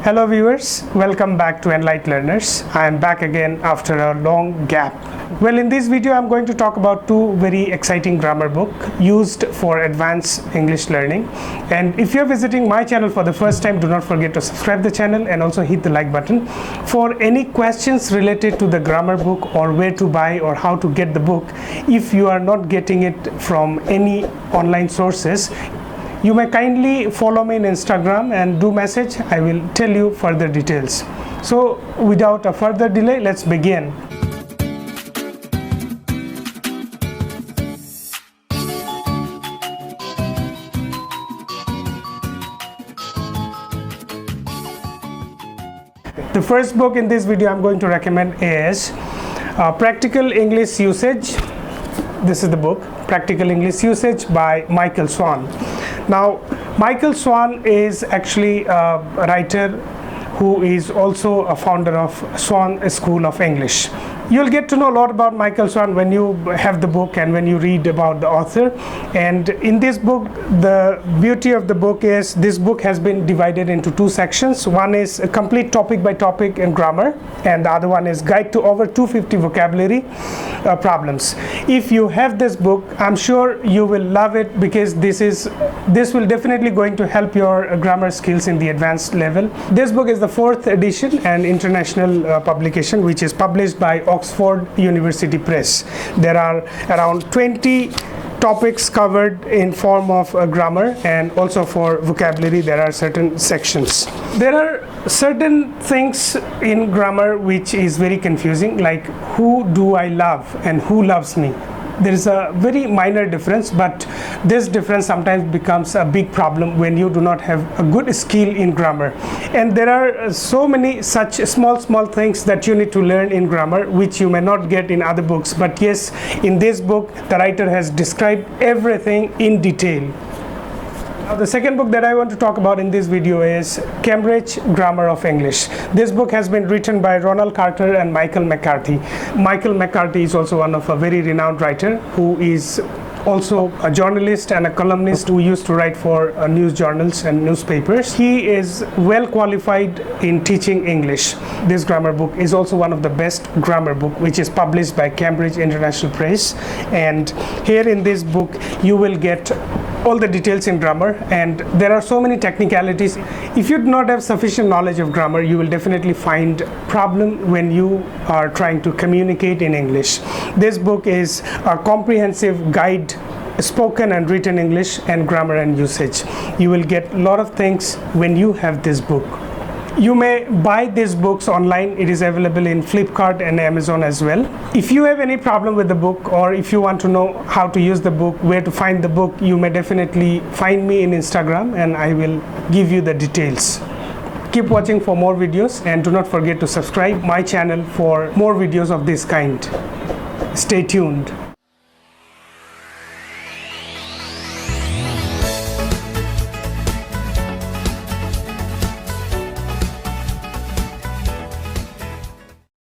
Hello viewers, welcome back to Enlight Learners. I am back again after a long gap. Well, in this video I'm going to talk about two very exciting grammar book used for advanced English learning. And if you're visiting my channel for the first time, do not forget to subscribe the channel and also hit the like button. For any questions related to the grammar book or where to buy or how to get the book, if you are not getting it from any online sources, you may kindly follow me on Instagram and do message. I will tell you further details. So without a further delay, let's begin. The first book in this video I'm going to recommend is Practical English Usage. This is the book, Practical English Usage by Michael Swan. Now, Michael Swan is actually a writer who is also a founder of Swan School of English. You'll get to know a lot about Michael Swan when you have the book and when you read about the author. And in this book, the beauty of the book is this book has been divided into two sections. One is a complete topic by topic in grammar, and the other one is guide to over 250 vocabulary problems. If you have this book, I'm sure you will love it, because this will definitely going to help your grammar skills in the advanced level. This book is the 4th edition and international publication, which is published by Oxford University Press. There are around 20 topics covered in form of grammar, and also for vocabulary there are certain sections. There are certain things in grammar which is very confusing, like who do I love and who loves me. There is a very minor difference, but this difference sometimes becomes a big problem when you do not have a good skill in grammar. And there are so many such small things that you need to learn in grammar which you may not get in other books. But yes, in this book the writer has described everything in detail. Now, the second book that I want to talk about in this video is Cambridge Grammar of English. This book has been written by Ronald Carter and Michael McCarthy. Michael McCarthy is also one of a very renowned writer who is also a journalist and a columnist who used to write for news journals and newspapers. He is well qualified in teaching English. This grammar book is also one of the best grammar book which is published by Cambridge International Press. And here in this book you will get all the details in grammar, and there are so many technicalities. If you do not have sufficient knowledge of grammar, you will definitely find problem when you are trying to communicate in English. This book is a comprehensive guide, spoken and written English and grammar and usage. You will get a lot of things when you have this book. You may buy these books online. It is available in Flipkart and Amazon as well. If you have any problem with the book, or if you want to know how to use the book, where to find the book, you may definitely find me in Instagram and I will give you the details. Keep watching for more videos, and do not forget to subscribe my channel for more videos of this kind. Stay tuned.